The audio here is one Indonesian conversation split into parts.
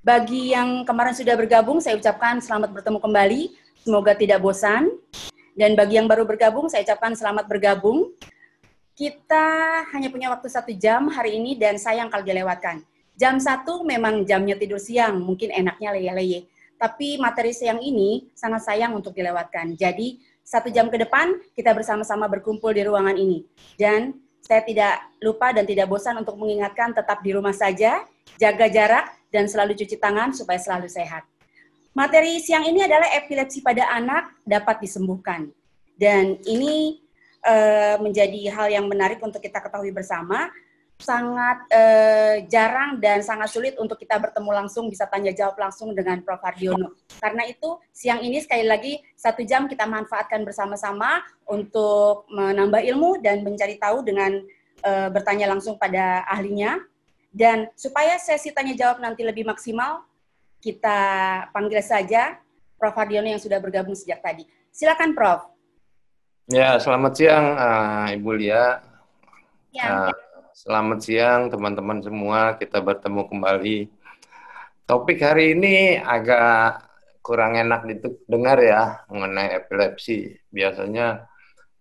Bagi yang kemarin sudah bergabung, saya ucapkan selamat bertemu kembali. Semoga tidak bosan. Dan bagi yang baru bergabung, saya ucapkan selamat bergabung. Kita hanya punya waktu 1 jam hari ini dan sayang kalau dilewatkan. Jam 1 memang jamnya tidur siang, mungkin enaknya leye-leye. Tapi materi siang ini sangat sayang untuk dilewatkan. Jadi 1 jam ke depan kita bersama-sama berkumpul di ruangan ini. Dan saya tidak lupa dan tidak bosan untuk mengingatkan tetap di rumah saja, jaga jarak, dan selalu cuci tangan supaya selalu sehat. Materi siang ini adalah epilepsi pada anak dapat disembuhkan. Dan ini menjadi hal yang menarik untuk kita ketahui bersama. Sangat jarang dan sangat sulit untuk kita bertemu langsung, bisa tanya jawab langsung dengan Prof. Hardiono. Karena itu siang ini sekali lagi 1 jam kita manfaatkan bersama-sama untuk menambah ilmu dan mencari tahu dengan bertanya langsung pada ahlinya. Dan supaya sesi tanya jawab nanti lebih maksimal, kita panggil saja Prof. Hardiono yang sudah bergabung sejak tadi. Silakan Prof. Ya, selamat siang Ibu Lia. Ya. Selamat siang teman-teman semua, kita bertemu kembali. Topik hari ini agak kurang enak didengar ya, mengenai epilepsi. Biasanya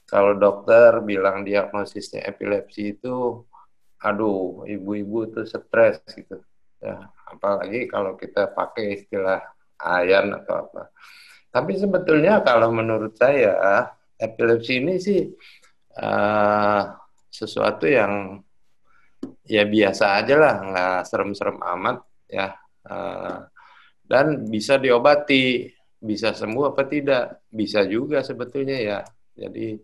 kalau dokter bilang diagnosisnya epilepsi itu, aduh, ibu-ibu tuh stres gitu. Ya, apalagi kalau kita pakai istilah ayan atau apa. Tapi sebetulnya kalau menurut saya, epilepsi ini sih sesuatu yang ya biasa aja lah, nggak serem-serem amat ya. Dan bisa diobati, bisa sembuh apa tidak, bisa juga sebetulnya ya. Jadi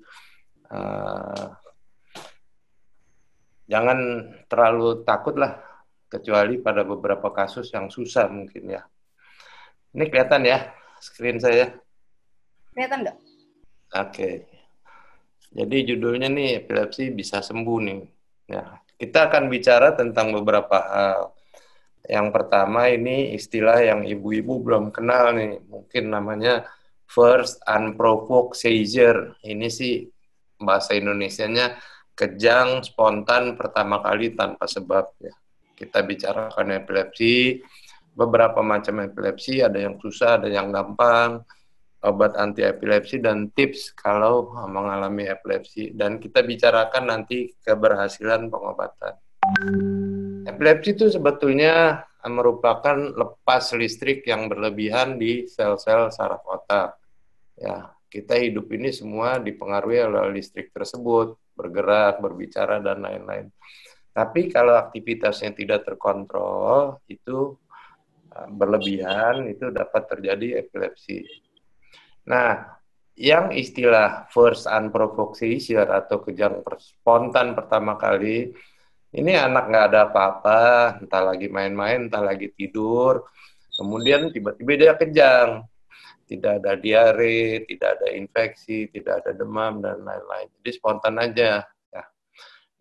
jangan terlalu takut lah, kecuali pada beberapa kasus yang susah mungkin ya. Ini kelihatan ya screen saya? Kelihatan nggak? Oke. Jadi judulnya nih, epilepsi bisa sembuh nih. Ya, kita akan bicara tentang beberapa hal. Yang pertama ini istilah yang ibu-ibu belum kenal nih, mungkin namanya first unprovoked seizure. Ini sih bahasa Indonesianya kejang spontan pertama kali tanpa sebab ya. Kita bicarakan epilepsi, beberapa macam epilepsi, ada yang susah, ada yang gampang, obat anti epilepsi dan tips kalau mengalami epilepsi, dan kita bicarakan nanti keberhasilan pengobatan. Epilepsi itu sebetulnya merupakan lepas listrik yang berlebihan di sel-sel saraf otak. Ya, kita hidup ini semua dipengaruhi oleh listrik tersebut, bergerak, berbicara dan lain-lain. Tapi kalau aktivitasnya tidak terkontrol, itu berlebihan, itu dapat terjadi epilepsi. Nah, yang istilah first unprovoked seizure atau kejang spontan pertama kali, ini anak nggak ada apa-apa, entah lagi main-main, entah lagi tidur, kemudian tiba-tiba dia kejang. Tidak ada diare, tidak ada infeksi, tidak ada demam, dan lain-lain. Jadi spontan aja. Ya.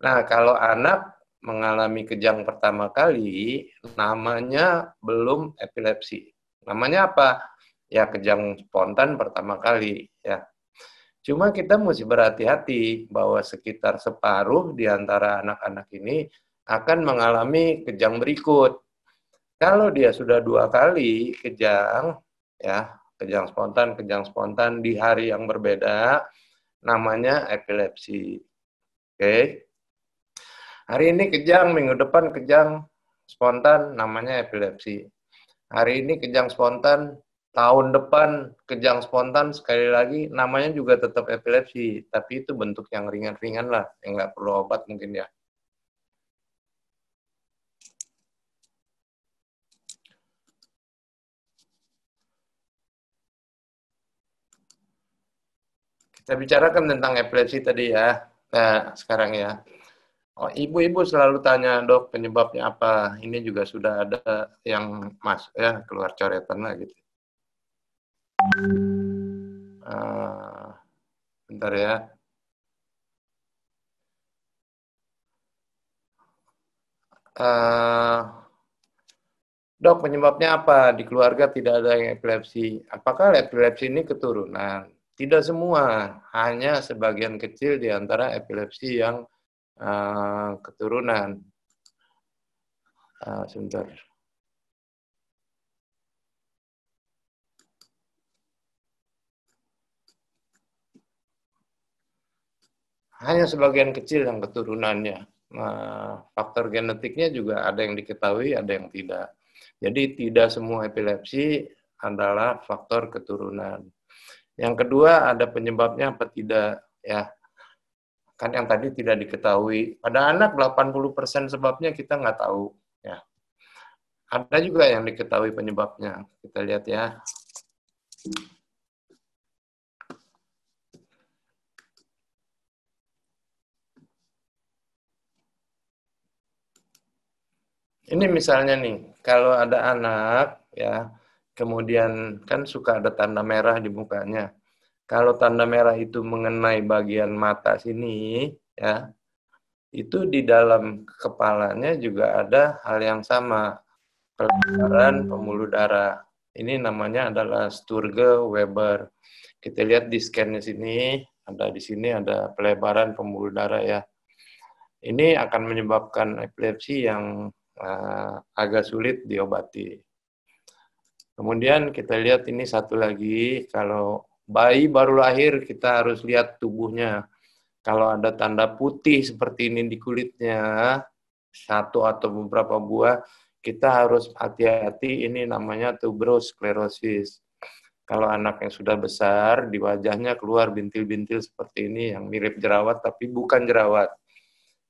Nah, kalau anak mengalami kejang pertama kali, namanya belum epilepsi. Namanya apa? Ya, kejang spontan pertama kali. Ya. Cuma kita mesti berhati-hati bahwa sekitar separuh di antara anak-anak ini akan mengalami kejang berikut. Kalau dia sudah 2 kali kejang, ya, kejang spontan di hari yang berbeda, namanya epilepsi. Oke. Hari ini kejang, minggu depan kejang spontan, namanya epilepsi. Hari ini kejang spontan, tahun depan kejang spontan sekali lagi, namanya juga tetap epilepsi. Tapi itu bentuk yang ringan-ringan lah, yang nggak perlu obat mungkin ya. Kita bicarakan tentang epilepsi tadi ya. Nah, sekarang ya. Oh, ibu-ibu selalu tanya, dok, penyebabnya apa? Ini juga sudah ada yang ya keluar coretan lah gitu. Bentar ya. Dok, penyebabnya apa? Di keluarga tidak ada yang epilepsi. Apakah epilepsi ini keturunan? Tidak semua, hanya sebagian kecil di antara epilepsi yang keturunan. Sebentar. hanya sebagian kecil yang keturunannya. Nah, faktor genetiknya juga ada yang diketahui, ada yang tidak. Jadi tidak semua epilepsi adalah faktor keturunan. Yang kedua, ada penyebabnya apa tidak, ya. Kan yang tadi tidak diketahui. Pada anak 80% sebabnya kita nggak tahu, ya. Ada juga yang diketahui penyebabnya. Kita lihat ya. Ini misalnya nih, kalau ada anak, ya, kemudian kan suka ada tanda merah di mukanya. Kalau tanda merah itu mengenai bagian mata sini, ya, itu di dalam kepalanya juga ada hal yang sama, pelebaran pembuluh darah. Ini namanya adalah Sturge-Weber. Kita lihat di scan-nya sini, di sini ada pelebaran pembuluh darah ya. Ini akan menyebabkan epilepsi yang agak sulit diobati. Kemudian kita lihat ini satu lagi, kalau bayi baru lahir kita harus lihat tubuhnya. Kalau ada tanda putih seperti ini di kulitnya, satu atau beberapa buah, kita harus hati-hati, ini namanya tuberous sclerosis. Kalau anak yang sudah besar, di wajahnya keluar bintil-bintil seperti ini yang mirip jerawat tapi bukan jerawat.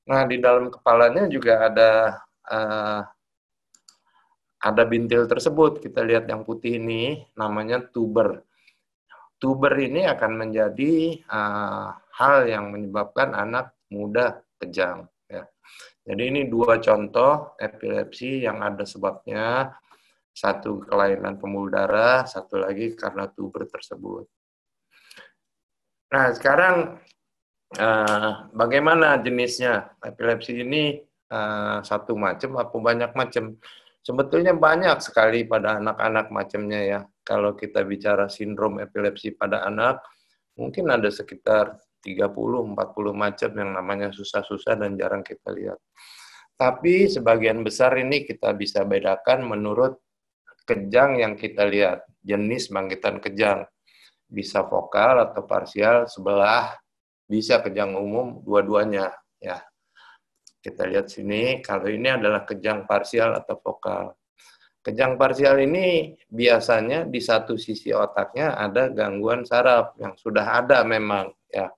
Nah, di dalam kepalanya juga ada bintil tersebut. Kita lihat yang putih ini namanya tuber. Tuber ini akan menjadi hal yang menyebabkan anak mudah kejang. Ya. Jadi ini dua contoh epilepsi yang ada sebabnya. Satu kelainan pembuluh darah, satu lagi karena tuber tersebut. Nah, sekarang bagaimana jenisnya? Epilepsi ini satu macam apa banyak macam? Sebetulnya banyak sekali pada anak-anak macamnya ya. Kalau kita bicara sindrom epilepsi pada anak, mungkin ada sekitar 30-40 macam yang namanya susah-susah dan jarang kita lihat. Tapi sebagian besar ini kita bisa bedakan menurut kejang yang kita lihat, jenis bangkitan kejang. Bisa vokal atau parsial sebelah, bisa kejang umum dua-duanya ya. Kita lihat sini, kalau ini adalah kejang parsial atau vokal. Kejang parsial ini biasanya di satu sisi otaknya ada gangguan saraf yang sudah ada memang ya.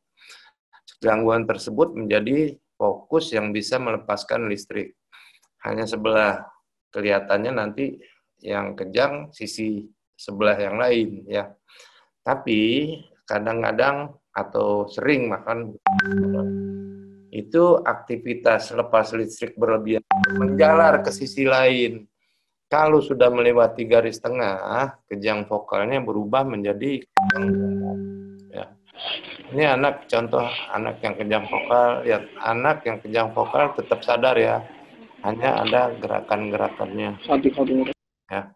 Gangguan tersebut menjadi fokus yang bisa melepaskan listrik. Hanya sebelah, kelihatannya nanti yang kejang sisi sebelah yang lain ya. Tapi kadang-kadang atau sering makan itu aktivitas lepas listrik berlebihan menjalar ke sisi lain. Kalau sudah melewati garis tengah, kejang vokalnya berubah menjadi kejang umum. Ya. Ini anak, contoh anak yang kejang vokal, lihat anak yang kejang vokal tetap sadar ya, hanya ada gerakan-gerakannya. Ya.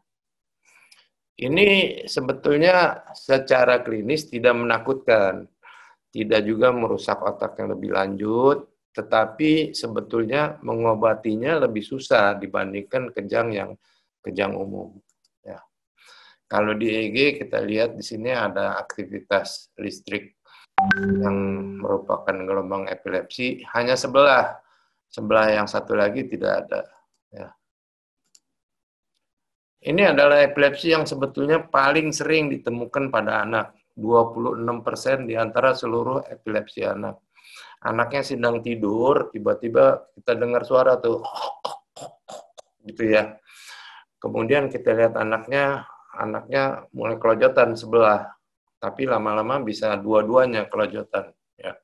Ini sebetulnya secara klinis tidak menakutkan, tidak juga merusak otak yang lebih lanjut, tetapi sebetulnya mengobatinya lebih susah dibandingkan kejang yang kejang umum. Ya. Kalau di EEG kita lihat di sini ada aktivitas listrik yang merupakan gelombang epilepsi, hanya sebelah yang satu lagi tidak ada. Ya. Ini adalah epilepsi yang sebetulnya paling sering ditemukan pada anak. 26% di antara seluruh epilepsi anak. Anaknya sedang tidur, tiba-tiba kita dengar suara tuh, gitu ya. Kemudian kita lihat anaknya mulai kelojotan sebelah, tapi lama-lama bisa dua-duanya kelojotan. Ya.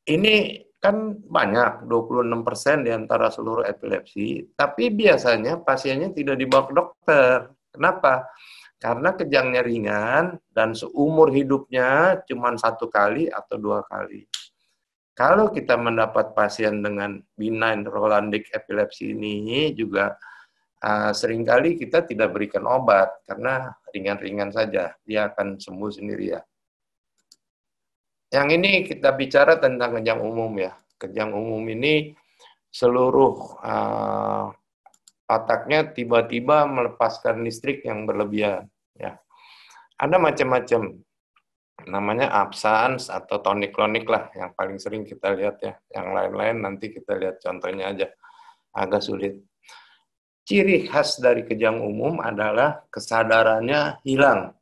Ini kan banyak, 26% di antara seluruh epilepsi, tapi biasanya pasiennya tidak dibawa ke dokter. Kenapa? Karena kejangnya ringan dan seumur hidupnya cuma 1 kali atau 2 kali. Kalau kita mendapat pasien dengan benign Rolandic epilepsi ini juga seringkali kita tidak berikan obat karena ringan-ringan saja, dia akan sembuh sendiri ya. Yang ini kita bicara tentang kejang umum ya. Kejang umum ini seluruh otaknya tiba-tiba melepaskan listrik yang berlebihan. Ya. Ada macam-macam. namanya absans atau tonik-klonik lah yang paling sering kita lihat ya. Yang lain-lain nanti kita lihat contohnya aja, agak sulit. Ciri khas dari kejang umum adalah kesadarannya hilang.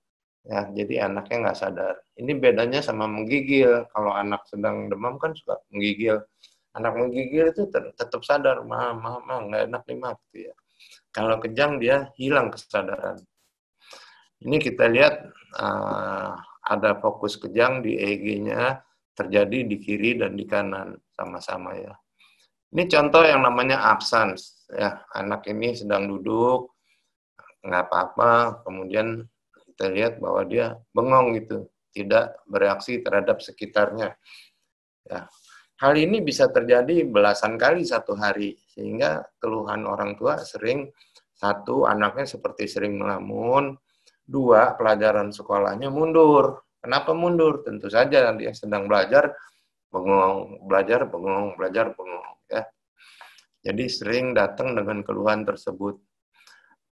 Ya, jadi anaknya nggak sadar. Ini bedanya sama menggigil. Kalau anak sedang demam kan suka menggigil. Anak menggigil itu tetap sadar, mama nggak enak nih mah, gitu ya. Kalau kejang dia hilang kesadaran. Ini kita lihat ada fokus kejang di EEG-nya terjadi di kiri dan di kanan sama-sama ya. Ini contoh yang namanya absence ya. Anak ini sedang duduk nggak apa-apa, kemudian kita lihat bahwa dia bengong gitu, tidak bereaksi terhadap sekitarnya. Ya. Hal ini bisa terjadi belasan kali satu hari, sehingga keluhan orang tua sering, satu, anaknya seperti sering melamun, dua, pelajaran sekolahnya mundur. Kenapa mundur? Tentu saja dia sedang belajar, bengong, belajar, bengong, belajar, bengong. Ya. Jadi sering datang dengan keluhan tersebut.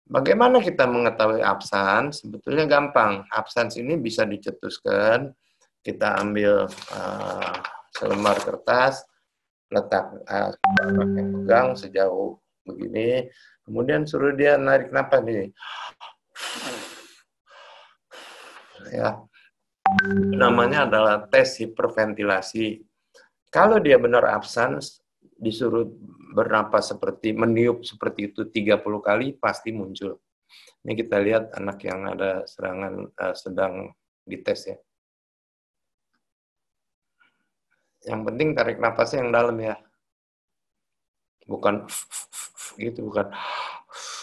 Bagaimana kita mengetahui absans? Sebetulnya gampang. Absans ini bisa dicetuskan. Kita ambil selembar kertas, letak pegang sejauh begini, kemudian suruh dia narik napas nih. Ya. Namanya adalah tes hiperventilasi. Kalau dia benar absans, disuruh bernapas seperti meniup seperti itu 30 kali pasti muncul. Ini kita lihat anak yang ada serangan sedang dites ya. Yang penting tarik napasnya yang dalam ya. Bukan gitu, bukan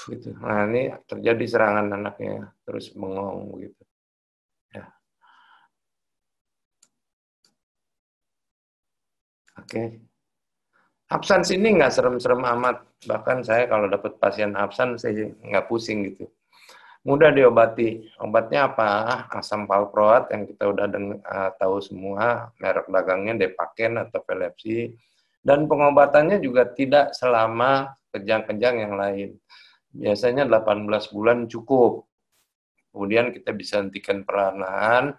gitu. Nah, ini terjadi serangan anaknya terus bengong begitu. Ya. Oke. Absans ini nggak serem-serem amat. Bahkan saya kalau dapat pasien absans saya nggak pusing gitu. Mudah diobati. Obatnya apa? Asam valproat yang kita udah tahu semua, merek dagangnya Depaken atau Velepsi. Dan pengobatannya juga tidak selama kejang-kejang yang lain. Biasanya 18 bulan cukup. Kemudian kita bisa hentikan perlahan-lahan.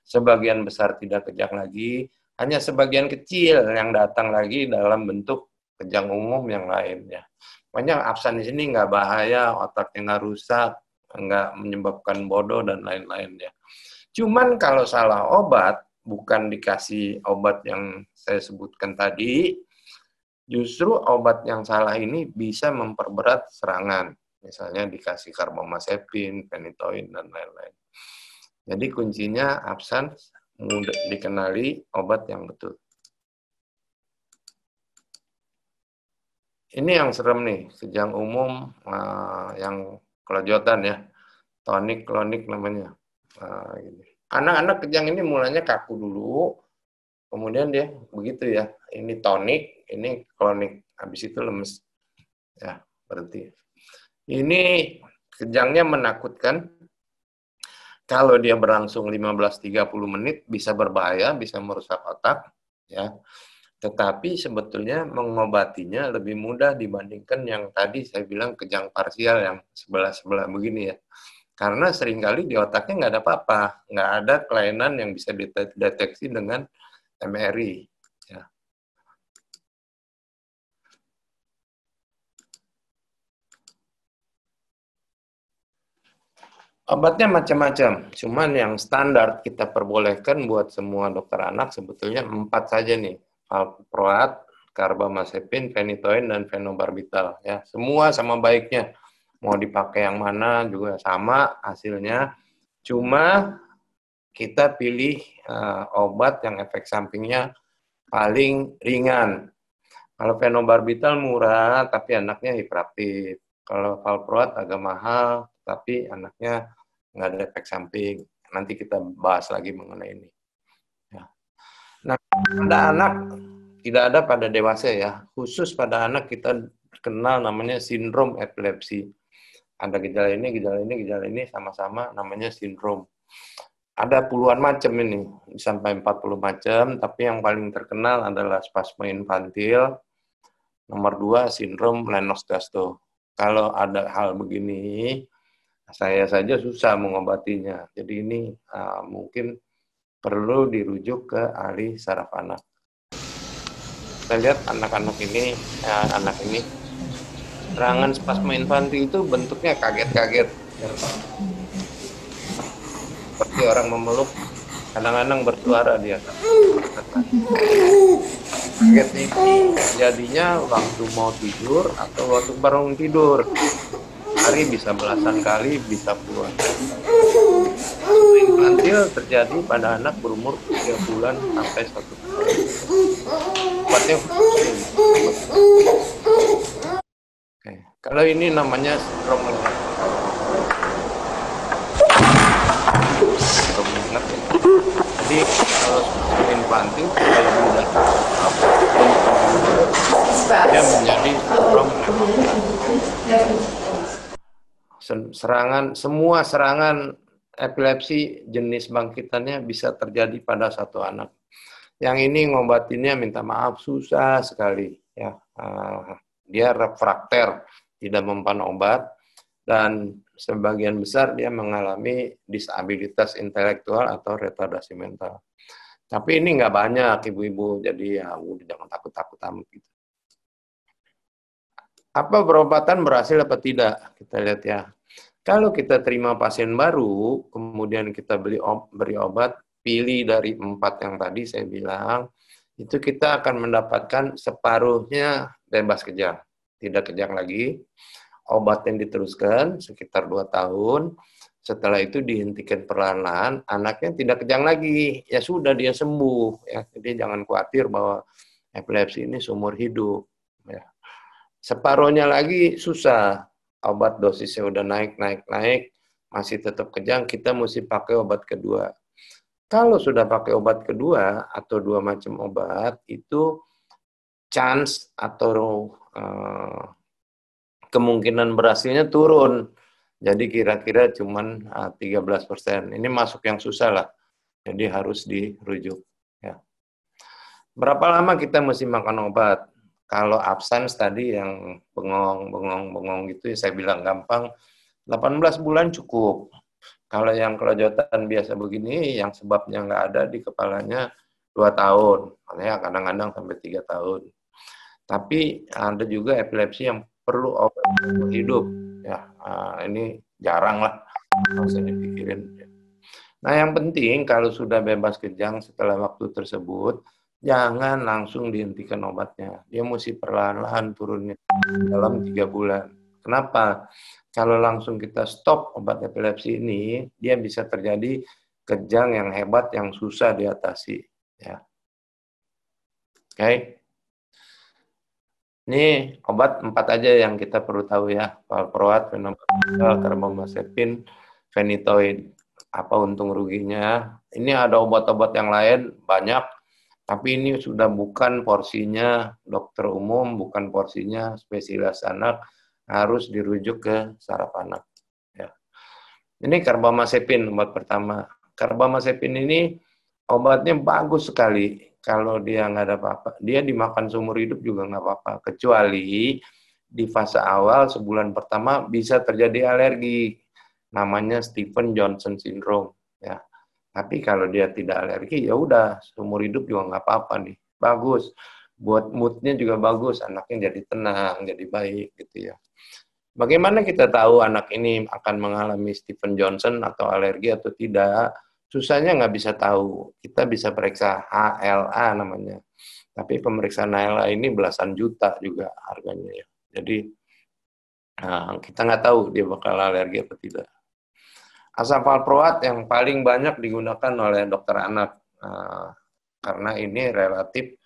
Sebagian besar tidak kejang lagi. Hanya sebagian kecil yang datang lagi dalam bentuk kejang umum yang lainnya. Banyak absen di sini nggak bahaya, otaknya nggak rusak, nggak menyebabkan bodoh dan lain-lainnya. Cuman kalau salah obat, bukan dikasih obat yang saya sebutkan tadi, justru obat yang salah ini bisa memperberat serangan. Misalnya dikasih karbamazepin, phenytoin, dan lain-lain. Jadi kuncinya absens mudah dikenali obat yang betul. Ini yang serem nih, kejang umum yang kelojotan ya, tonik klonik namanya. Anak-anak kejang ini mulanya kaku dulu, kemudian dia begitu ya, ini tonik, ini klonik, habis itu lemes. Ya, berarti. Ini kejangnya menakutkan. Kalau dia berlangsung 15-30 menit bisa berbahaya, bisa merusak otak, ya. Tetapi sebetulnya mengobatinya lebih mudah dibandingkan yang tadi saya bilang kejang parsial yang sebelah-sebelah begini ya. Karena seringkali di otaknya nggak ada apa-apa, nggak ada kelainan yang bisa dideteksi dengan MRI. Ya. Obatnya macam-macam, cuman yang standar kita perbolehkan buat semua dokter anak sebetulnya 4 saja nih, valproat, karbamazepin, phenytoin, dan phenobarbital. Ya, semua sama baiknya, mau dipakai yang mana juga sama hasilnya, cuma kita pilih obat yang efek sampingnya paling ringan. Kalau phenobarbital murah, tapi anaknya hiperaktif. Kalau valproat agak mahal, tapi anaknya nggak ada efek samping. Nanti kita bahas lagi mengenai ini. Ya. Nah, pada anak tidak ada pada dewasa ya. Khusus pada anak kita kenal namanya sindrom epilepsi. Ada gejala ini, gejala ini, gejala ini sama-sama namanya sindrom. Ada puluhan macam ini, sampai 40 macam, tapi yang paling terkenal adalah spasme infantil. Nomor 2, sindrom Lennox-Gastaut. Kalau ada hal begini, saya saja susah mengobatinya. Jadi ini mungkin perlu dirujuk ke ahli saraf anak. Kita lihat anak-anak ini, anak ini serangan spasme infantil itu bentuknya kaget-kaget, seperti orang memeluk, kadang-kadang bersuara dia. Kaget ini jadinya waktu mau tidur atau waktu bangun tidur. Hari bisa belasan kali, bisa puluhan kali. Infantil terjadi pada anak berumur 3 bulan sampai 1 tahun. Obatnya Oke. Kalau ini namanya sindrom mengingat. Sindrom mengingat ya. Jadi kalau infantil lebih mudah, dia menjadi sindrom mengingat. Semua serangan epilepsi jenis bangkitannya bisa terjadi pada satu anak. Yang ini ngobatinnya minta maaf susah sekali ya. Dia refrakter, tidak mempan obat, dan sebagian besar dia mengalami disabilitas intelektual atau retardasi mental. Tapi ini nggak banyak ibu-ibu, jadi ya udah jangan takut-takut amat gitu. Apa perobatan berhasil apa tidak? Kita lihat ya. Kalau kita terima pasien baru, kemudian kita beri obat, pilih dari 4 yang tadi saya bilang, itu kita akan mendapatkan separuhnya bebas kejang. Tidak kejang lagi. Obat yang diteruskan sekitar 2 tahun. Setelah itu dihentikan perlahan-lahan, anaknya tidak kejang lagi. Ya sudah, dia sembuh. Ya. Jadi jangan khawatir bahwa epilepsi ini seumur hidup. Ya. Separuhnya lagi susah. Obat dosisnya udah naik, masih tetap kejang, kita mesti pakai obat kedua. Kalau sudah pakai obat kedua atau 2 macam obat, itu chance atau kemungkinan berhasilnya turun. Jadi kira-kira cuman 13%. Ini masuk yang susah lah. Jadi harus dirujuk. Ya. Berapa lama kita mesti makan obat? Kalau absence tadi yang bengong gitu, saya bilang gampang, 18 bulan cukup. Kalau yang kelojotan biasa begini, yang sebabnya nggak ada di kepalanya 2 tahun, ya kadang-kadang sampai 3 tahun. Tapi ada juga epilepsi yang perlu obat hidup. Ya, ini jarang lah, nggak usah dipikirin. Nah, yang penting kalau sudah bebas kejang setelah waktu tersebut, jangan langsung dihentikan obatnya. Dia mesti perlahan-lahan turunnya dalam 3 bulan. Kenapa? Kalau langsung kita stop obat epilepsi ini, dia bisa terjadi kejang yang hebat yang susah diatasi. Ya. Oke. Ini obat 4 aja yang kita perlu tahu ya. Valproat, fenobarbital, karbamazepin, phenytoin. Apa untung ruginya? Ini ada obat-obat yang lain banyak, tapi ini sudah bukan porsinya dokter umum, bukan porsinya spesialis anak, harus dirujuk ke saraf anak. Ya. Ini karbamazepin obat pertama. Karbamazepin ini obatnya bagus sekali. Kalau dia nggak ada apa-apa, dia dimakan seumur hidup juga nggak apa-apa. Kecuali di fase awal sebulan pertama bisa terjadi alergi. Namanya Stevens-Johnson syndrome. Ya. Tapi kalau dia tidak alergi, ya udah seumur hidup juga nggak apa-apa nih. Bagus. Buat moodnya juga bagus. Anaknya jadi tenang, jadi baik gitu ya. Bagaimana kita tahu anak ini akan mengalami Stevens-Johnson atau alergi atau tidak? Susahnya nggak bisa tahu. Kita bisa periksa HLA namanya. Tapi pemeriksaan HLA ini belasan juta juga harganya ya. Jadi kita nggak tahu dia bakal alergi atau tidak. Asam valproat yang paling banyak digunakan oleh dokter anak karena ini relatif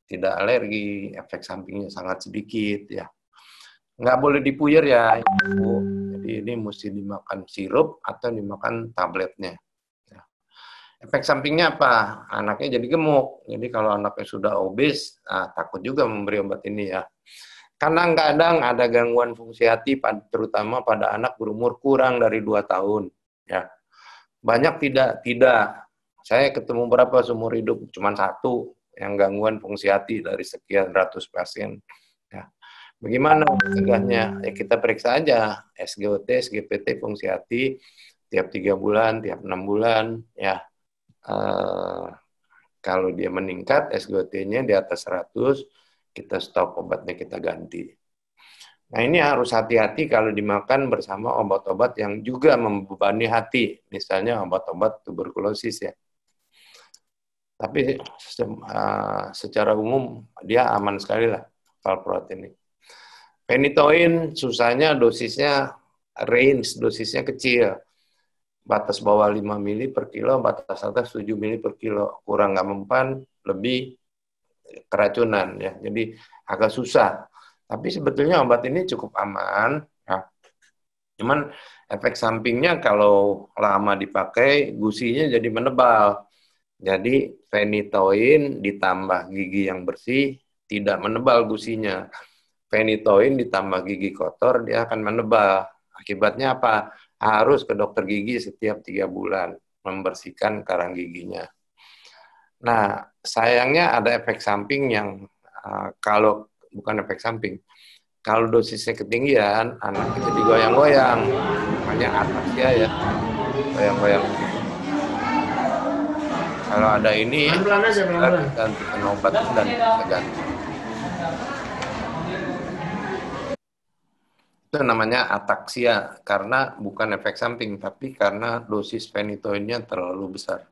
tidak alergi, efek sampingnya sangat sedikit ya. Nggak boleh dipuyer ya, Ibu. Jadi ini mesti dimakan sirup atau dimakan tabletnya. Ya. Efek sampingnya apa? Anaknya jadi gemuk. Jadi kalau anaknya sudah obes, takut juga memberi obat ini ya. Kadang-kadang ada gangguan fungsi hati, terutama pada anak berumur kurang dari 2 tahun. Ya, banyak tidak. Saya ketemu berapa seumur hidup, cuma 1 yang gangguan fungsi hati dari sekian ratus pasien. Ya. Bagaimana mencegahnya? Ya kita periksa aja SGOT, SGPT fungsi hati tiap 3 bulan, tiap 6 bulan. Ya, eh, kalau dia meningkat, SGOT-nya di atas 100, kita stop obatnya, kita ganti. Nah, ini harus hati-hati kalau dimakan bersama obat-obat yang juga membebani hati, misalnya obat-obat tuberkulosis ya. Tapi secara umum dia aman sekali lah valproat ini. Phenytoin susahnya dosisnya range, dosisnya kecil. Batas bawah 5 mili per kilo, batas atas 7 mili per kilo. Kurang nggak mempan, lebih keracunan ya. Jadi agak susah. Tapi sebetulnya obat ini cukup aman. Ya. Cuman efek sampingnya kalau lama dipakai, gusinya jadi menebal. Jadi phenytoin ditambah gigi yang bersih, tidak menebal gusinya. Phenytoin ditambah gigi kotor, dia akan menebal. Akibatnya apa? Harus ke dokter gigi setiap 3 bulan, membersihkan karang giginya. Nah, sayangnya ada efek samping yang kalau bukan efek samping, kalau dosisnya ketinggian, anak jadi goyang-goyang, namanya ataksia ya, goyang-goyang gitu. Kalau ada ini, kita gantikan obat dan kita ganti. Itu namanya ataksia, karena bukan efek samping, tapi karena dosis phenytoinnya terlalu besar.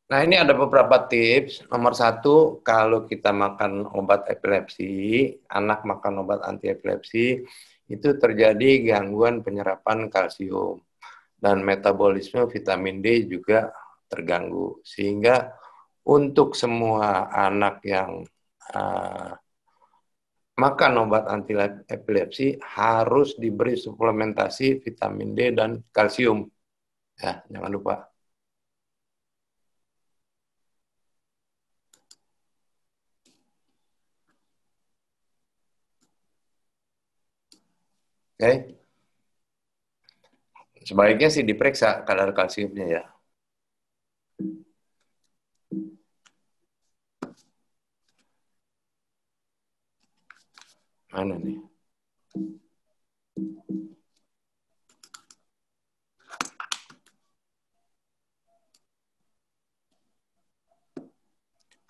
Nah, ini ada beberapa tips. Nomor 1, kalau kita makan obat epilepsi, anak makan obat anti epilepsi, itu terjadi gangguan penyerapan kalsium. Dan metabolisme vitamin D juga terganggu. Sehingga untuk semua anak yang makan obat anti epilepsi harus diberi suplementasi vitamin D dan kalsium. Ya, jangan lupa. Oke. Sebaiknya sih diperiksa kadar kalsiumnya ya. Mana nih?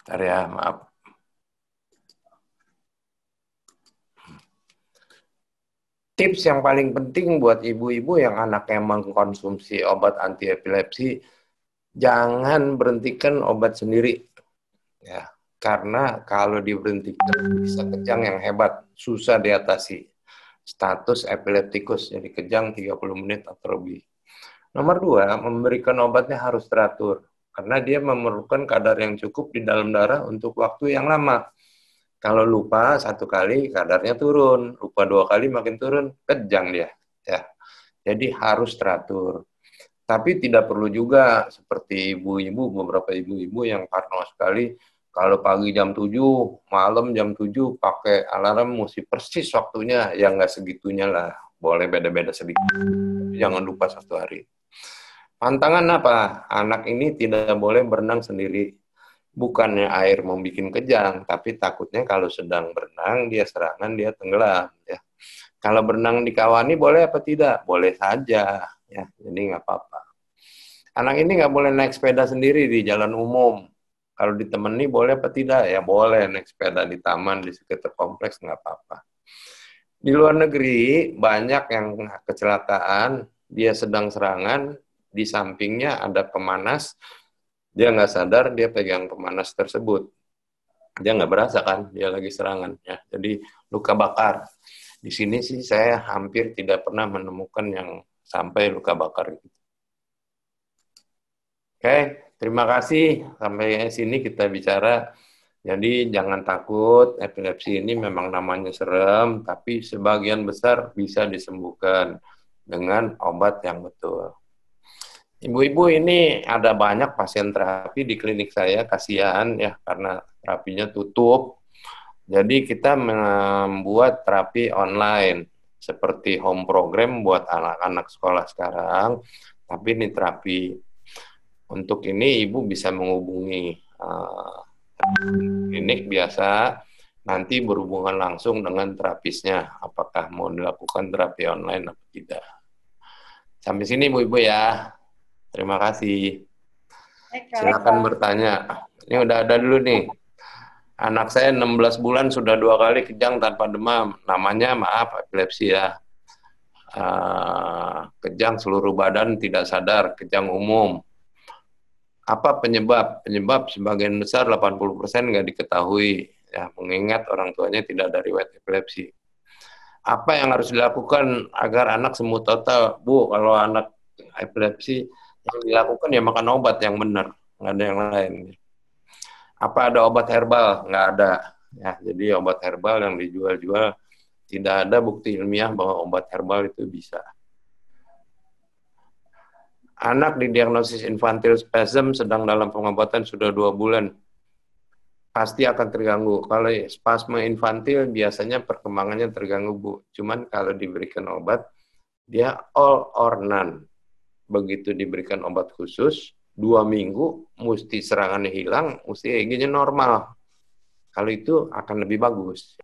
Bentar ya, maaf. Tips yang paling penting buat ibu-ibu yang anaknya mengkonsumsi obat anti epilepsi, jangan berhentikan obat sendiri. Ya, karena kalau diberhentikan bisa kejang yang hebat, susah diatasi. Status epileptikus, jadi kejang 30 menit atau lebih. Nomor 2, memberikan obatnya harus teratur. Karena dia memerlukan kadar yang cukup di dalam darah untuk waktu yang lama. Kalau lupa 1 kali, kadarnya turun. Lupa 2 kali, makin turun, kejang dia. Ya. Jadi harus teratur. Tapi tidak perlu juga seperti ibu-ibu, beberapa ibu-ibu yang parno sekali, kalau pagi jam 7, malam jam 7, pakai alarm mesti persis waktunya, ya nggak segitunya lah. Boleh beda-beda sedikit. Jangan lupa 1 hari. Pantangan apa? Anak ini tidak boleh berenang sendiri. Bukannya air mau bikin kejang, tapi takutnya kalau sedang berenang, dia serangan, dia tenggelam. Ya. Kalau berenang dikawani boleh apa tidak? Boleh saja. Ya, jadi nggak apa-apa. Anak ini nggak boleh naik sepeda sendiri di jalan umum. Kalau ditemani boleh apa tidak? Ya boleh naik sepeda di taman, di sekitar kompleks, nggak apa-apa. Di luar negeri, banyak yang kecelakaan, dia sedang serangan, di sampingnya ada pemanas, dia nggak sadar, dia pegang pemanas tersebut. Dia nggak berasa kan, dia lagi serangan. Ya. Jadi luka bakar. Di sini sih saya hampir tidak pernah menemukan yang sampai luka bakar. Oke, terima kasih. Sampai sini kita bicara. Jadi jangan takut, epilepsi ini memang namanya serem, tapi sebagian besar bisa disembuhkan dengan obat yang betul. Ibu-ibu ini ada banyak pasien terapi di klinik saya, kasihan ya karena terapinya tutup. Jadi kita membuat terapi online seperti home program buat anak-anak sekolah sekarang. Tapi ini terapi. Untuk ini ibu bisa menghubungi klinik biasa, nanti berhubungan langsung dengan terapisnya. Apakah mau dilakukan terapi online atau tidak. Sampai sini ibu-ibu ya. Terima kasih. Baik, Silakan bertanya. Ini udah ada dulu nih. Anak saya 16 bulan sudah 2 kali kejang tanpa demam. Namanya maaf epilepsi ya. Kejang seluruh badan tidak sadar, kejang umum. Apa penyebab? Penyebab sebagian besar 80% nggak diketahui. Ya, mengingat orang tuanya tidak ada riwayat epilepsi. Apa yang harus dilakukan agar anak sembuh total? Bu, kalau anak epilepsi, yang dilakukan ya makan obat yang benar. Nggak ada yang lain. Apa ada obat herbal? Nggak ada. Ya, jadi obat herbal yang dijual-jual tidak ada bukti ilmiah bahwa obat herbal itu bisa. Anak didiagnosis infantile spasm sedang dalam pengobatan sudah 2 bulan. Pasti akan terganggu. Kalau spasme infantil biasanya perkembangannya terganggu, Bu. Cuman kalau diberikan obat, dia all or none. Begitu diberikan obat khusus, 2 minggu, mesti serangannya hilang, mesti EEG-nya normal. Kalau itu akan lebih bagus.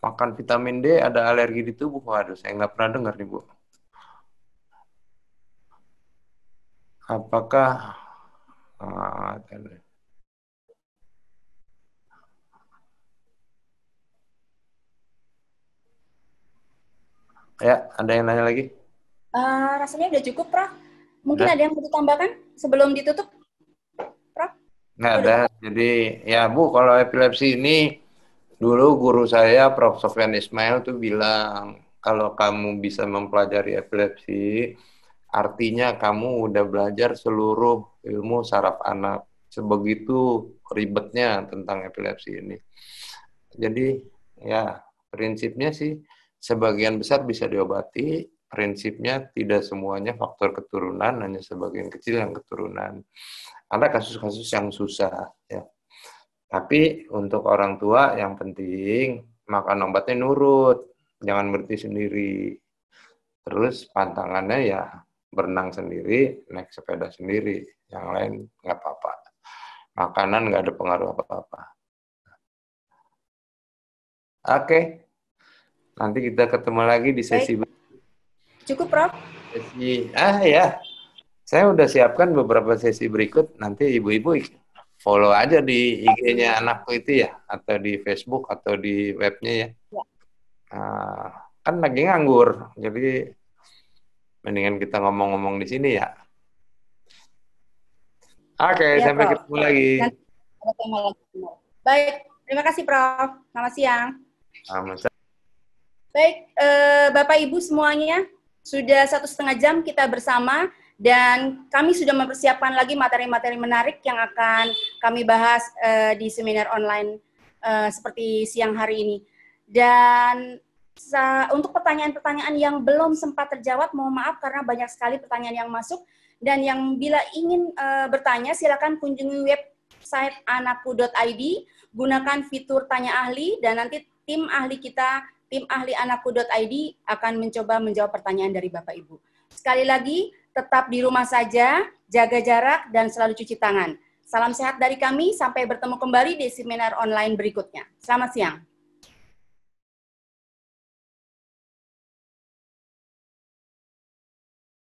Makan vitamin D ada alergi di tubuh. Waduh, saya nggak pernah dengar nih, Bu. Apakah ya, ada yang nanya lagi? Rasanya udah cukup, Prof. Mungkin Nah, ada yang mau ditambahkan sebelum ditutup, Prof? nggak ada. Jadi, ya Bu, kalau epilepsi ini, dulu guru saya, Prof. Sofyan Ismail, tuh bilang, kalau kamu bisa mempelajari epilepsi, artinya kamu udah belajar seluruh ilmu saraf anak. Sebegitu ribetnya tentang epilepsi ini. Jadi, ya, prinsipnya sih, sebagian besar bisa diobati, prinsipnya tidak semuanya faktor keturunan, hanya sebagian kecil yang keturunan. Ada kasus-kasus yang susah, ya. Tapi untuk orang tua yang penting makan obatnya nurut, jangan berhenti sendiri. Terus pantangannya ya berenang sendiri, naik sepeda sendiri, yang lain nggak apa-apa. Makanan nggak ada pengaruh apa-apa. Oke, nanti kita ketemu lagi di sesi Cukup, Prof? ya. Saya udah siapkan beberapa sesi berikut. Nanti ibu-ibu follow aja di IG-nya anakku itu ya, atau di Facebook atau di webnya ya. Kan lagi nganggur, jadi mendingan kita ngomong-ngomong di sini ya. Oke, Ya, sampai Prof. ketemu lagi. Baik, terima kasih, Prof. Selamat siang. Selamat. Baik, Bapak Ibu semuanya, sudah 1,5 jam kita bersama dan kami sudah mempersiapkan lagi materi-materi menarik yang akan kami bahas di seminar online seperti siang hari ini. Dan untuk pertanyaan-pertanyaan yang belum sempat terjawab, mohon maaf karena banyak sekali pertanyaan yang masuk. Dan yang bila ingin bertanya, silakan kunjungi website anakku.id, gunakan fitur tanya ahli, dan nanti tim ahli kita, tim ahli anakku.id akan mencoba menjawab pertanyaan dari Bapak Ibu. Sekali lagi, tetap di rumah saja, jaga jarak, dan selalu cuci tangan. Salam sehat dari kami, sampai bertemu kembali di seminar online berikutnya. Selamat siang.